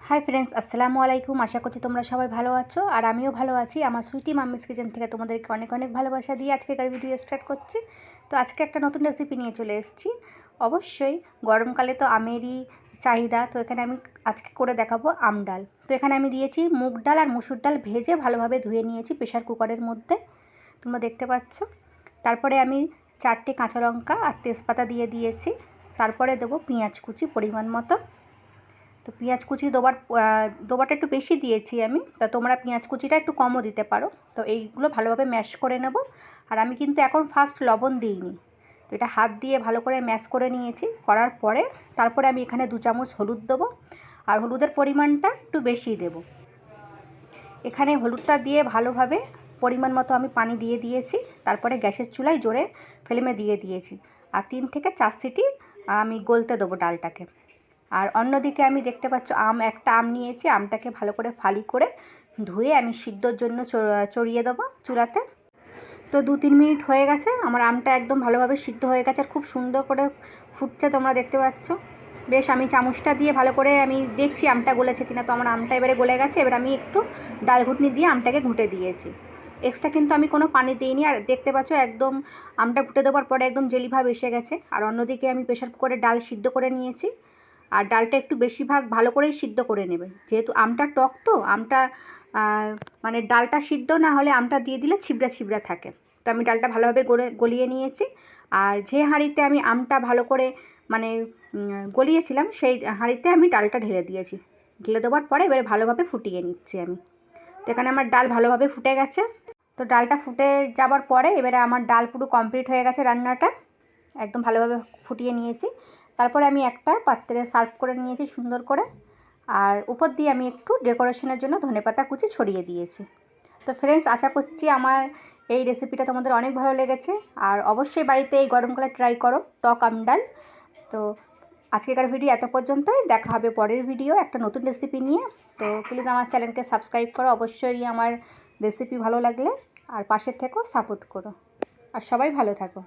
Hi friends अस्सलामु आलाइकुम। आशा करছি তোমরা সবাই ভালো আছো আর আমিও ভালো আছি। আমার সুইটি মাম্মিস কিচেন থেকে তোমাদেরকে অনেক অনেক ভালোবাসা দিয়ে আজকের ভিডিও স্টার্ট করছি। তো আজকে একটা নতুন রেসিপি নিয়ে চলে এসেছি। অবশ্যই গরমকালে তো আমেরই চাহিদা, তো এখানে আমি আজকে করে দেখাবো আম ডাল। তো এখানে আমি দিয়েছি মুগ ডাল আর মসুর ডাল ভেজে ভালোভাবে ধুয়ে নিয়েছি প্রেসার কুকারের মধ্যে, তোমরা দেখতে পাচ্ছ। তারপরে আমি 4টে কাঁচা লঙ্কা আর তেজপাতা দিয়ে দিয়েছি। তারপরে দেবো পেঁয়াজ কুচি পরিমাণ মতো। তো পেঁয়াজ কুচি দোবারটা একটু বেশি দিয়েছি আমি, তা তোমরা পেঁয়াজ কুচিটা একটু কমও দিতে পারো। তো এইগুলো ভালোভাবে ম্যাশ করে নেব। আর আমি কিন্তু এখন ফার্স্ট লবণ দিইনি, তো এটা হাত দিয়ে ভালো করে ম্যাশ করে নিয়েছি। করার পরে তারপরে আমি এখানে 2 চামচ হলুদ দেবো, আর হলুদের পরিমাণটা একটু বেশি দেব। এখানে হলুদটা দিয়ে ভালোভাবে পরিমাণ মতো আমি পানি দিয়ে দিয়েছি। তারপরে গ্যাসের চুলায় জোরে ফ্লেমে দিয়ে দিয়েছি, আর 3 থেকে 4 সিটি আমি গলতে দেবো ডালটাকে। আর অন্যদিকে আমি দেখতে পাচ্ছ একটা আম নিয়েছি, আমটাকে ভালো করে ফালি করে ধুয়ে আমি সিদ্ধর জন্য চড়িয়ে দেবো চুলাতে। তো 2-3 মিনিট হয়ে গেছে, আমার আমটা একদম ভালোভাবে সিদ্ধ হয়ে গেছে আর খুব সুন্দর করে ফুটছে, তোমরা দেখতে পাচ্ছ। বেশ আমি চামচটা দিয়ে ভালো করে আমি দেখছি আমটা গলেছে কিনা। তো আমার আমটা এবারে গলে গেছে। এবার আমি একটু ডাল ঘুটনি দিয়ে আমটাকে ঘুটে দিয়েছি। এক্সট্রা কিন্তু আমি কোনো পানি দিইনি। আর দেখতে পাচ্ছ একদম আমটা ঘুটে দেওয়ার পরে একদম জেলি ভাব এসে গেছে। আর অন্যদিকে আমি প্রেসার কুকারে ডাল সিদ্ধ করে নিয়েছি। আর ডালটা একটু বেশিরভাগ ভালো করেই সিদ্ধ করে নেবে, যেহেতু আমটা টক, তো আমটা মানে ডালটা সিদ্ধ না হলে আমটা দিয়ে দিলে ছিবড়া ছিবড়া থাকে। তো আমি ডালটা ভালোভাবে গলিয়ে নিয়েছি। আর যে হাঁড়িতে আমি আমটা ভালো করে মানে গলিয়েছিলাম সেই হাঁড়িতে আমি ডালটা ঢেলে দিয়েছি। ঢেলে দেওয়ার পরে এবারে ভালোভাবে ফুটিয়ে নিচ্ছি আমি। তো এখানে আমার ডাল ভালোভাবে ফুটে গেছে। তো ডালটা ফুটে যাবার পরে এবারে আমার ডাল পুরো কমপ্লিট হয়ে গেছে, রান্নাটা একদম ভালোভাবে ফুটিয়ে নিয়েছি। তারপরে আমি একটা পাত্রে সার্ভ করে নিয়েছি সুন্দর করে। আর উপর দিয়ে আমি একটু ডেকোরেশনের জন্য ধনেপাতা কুচি ছড়িয়ে দিয়েছি। তো ফ্রেন্ডস, আশা করছি আমার এই রেসিপিটা তোমাদের অনেক ভালো লেগেছে। আর অবশ্যই বাড়িতে এই গরমকালে ট্রাই করো টক আম ডাল। তো আজকেকার ভিডিও এত পর্যন্তই, দেখা হবে পরের ভিডিও একটা নতুন রেসিপি নিয়ে। তো প্লিজ আমার চ্যানেলকে সাবস্ক্রাইব করো অবশ্যই আমার রেসিপি ভালো লাগলে, আর পাশের থেকেও সাপোর্ট করো। আর সবাই ভালো থাকো।